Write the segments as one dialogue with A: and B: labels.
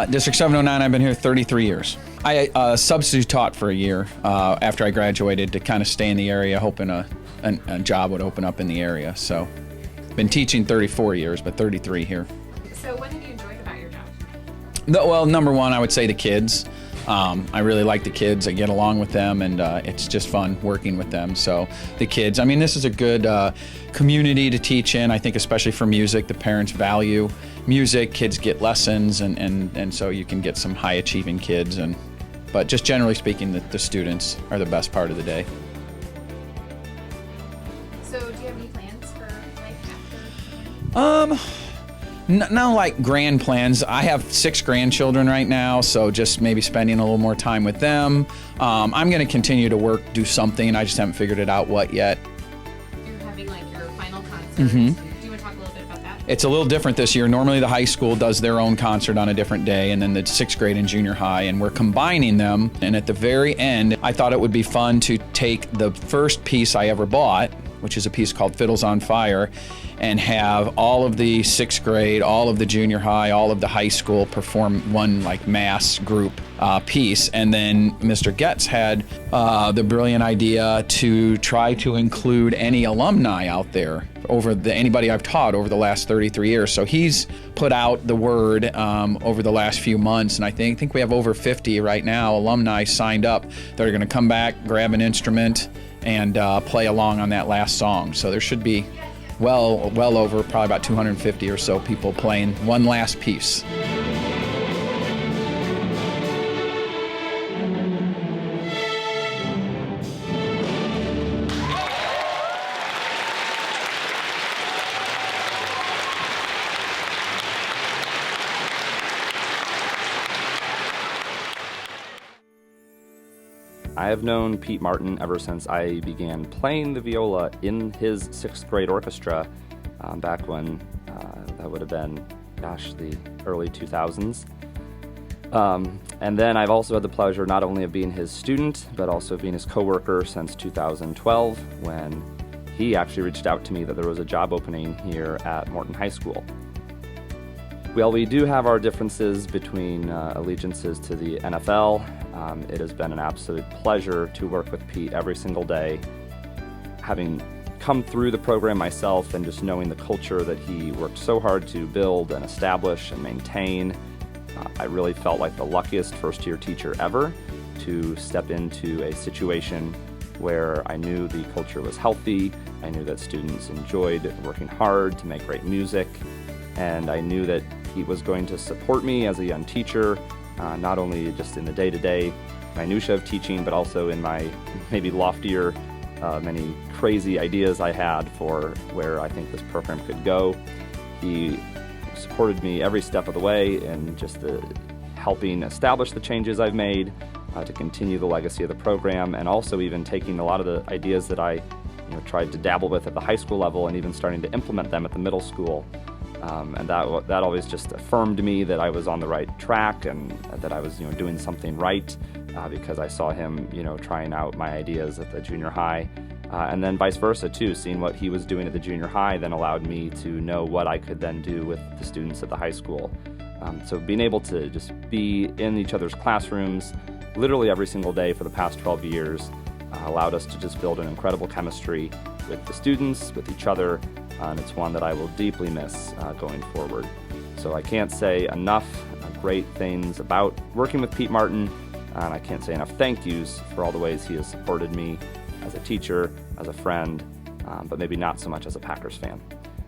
A: District 709, I've been here 33 years. I substitute taught for a year after I graduated to kind of stay in the area, hoping a job would open up in the area. So, been teaching 34 years, but 33 here.
B: So what have you enjoyed about your job?
A: Well, number one, I would say the kids. I really like the kids. I get along with them, and it's just fun working with them. So the kids, I mean, this is a good community to teach in. I think especially for music, the parents value music, kids get lessons, and so you can get some high-achieving kids. But just generally speaking, the students are the best part of the day.
B: So do you have any plans for life after?
A: Not like grand plans. I have 6 grandchildren right now, so just maybe spending a little more time with them. I'm going to continue to work, do something. I just haven't figured it out what yet.
B: You're having like your final concert.
A: Mm-hmm.
B: Do you want to talk a little bit about that?
A: It's a little different this year. Normally the high school does their own concert on a different day, and then the 6th grade and junior high, and we're combining them. And at the very end, I thought it would be fun to take the first piece I ever bought, which is a piece called Fiddles on Fire, and have all of the 6th grade, all of the junior high, all of the high school perform one like mass group piece. And then Mr. Getz had the brilliant idea to try to include any alumni out there anybody I've taught over the last 33 years. So he's put out the word over the last few months, and I think we have over 50 right now alumni signed up that are going to come back, grab an instrument, and play along on that last song. So there should be well over probably about 250 or so people playing one last piece.
C: I have known Pete Martin ever since I began playing the viola in his 6th grade orchestra back when that would have been, the early 2000s. And then I've also had the pleasure not only of being his student, but also being his coworker since 2012, when he actually reached out to me that there was a job opening here at Morton High School. Well, we do have our differences between allegiances to the NFL. It has been an absolute pleasure to work with Pete every single day. Having come through the program myself and just knowing the culture that he worked so hard to build and establish and maintain, I really felt like the luckiest first-year teacher ever to step into a situation where I knew the culture was healthy, I knew that students enjoyed working hard to make great music, and I knew that he was going to support me as a young teacher, not only just in the day-to-day minutia of teaching, but also in my maybe loftier, many crazy ideas I had for where I think this program could go. He supported me every step of the way in just helping establish the changes I've made to continue the legacy of the program, and also even taking a lot of the ideas that I tried to dabble with at the high school level and even starting to implement them at the middle school. And that always just affirmed me that I was on the right track and that I was doing something right, because I saw him trying out my ideas at the junior high, and then vice versa too. Seeing what he was doing at the junior high then allowed me to know what I could then do with the students at the high school. So being able to just be in each other's classrooms literally every single day for the past 12 years allowed us to just build an incredible chemistry with the students, with each other, and it's one that I will deeply miss going forward. So I can't say enough great things about working with Pete Martin, and I can't say enough thank yous for all the ways he has supported me as a teacher, as a friend, but maybe not so much as a Packers fan.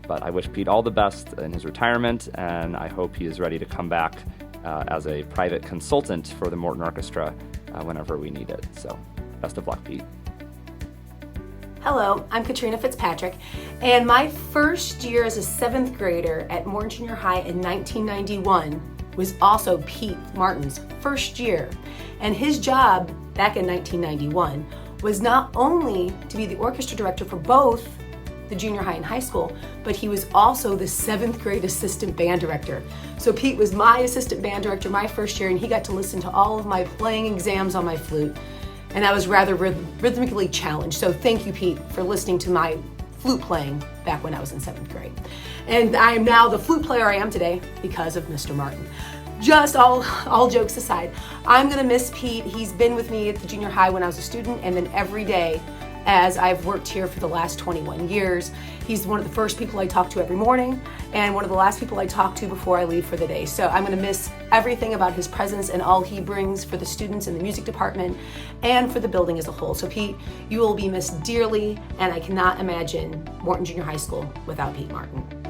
C: But I wish Pete all the best in his retirement, and I hope he is ready to come back as a private consultant for the Morton Orchestra whenever we need it. So best of luck, Pete.
D: Hello, I'm Katrina Fitzpatrick, and my first year as a 7th grader at Morton Junior High in 1991 was also Pete Martin's first year. And his job back in 1991 was not only to be the orchestra director for both the junior high and high school, but he was also the 7th grade assistant band director. So Pete was my assistant band director my first year, and he got to listen to all of my playing exams on my flute. And I was rather rhythmically challenged. So thank you, Pete, for listening to my flute playing back when I was in 7th grade. And I am now the flute player I am today because of Mr. Martin. just all jokes aside, I'm gonna miss Pete. He's been with me at the junior high when I was a student, and then every day as I've worked here for the last 21 years. He's one of the first people I talk to every morning and one of the last people I talk to before I leave for the day. So I'm gonna miss everything about his presence and all he brings for the students in the music department and for the building as a whole. So Pete, you will be missed dearly, and I cannot imagine Morton Junior High School without Pete Martin.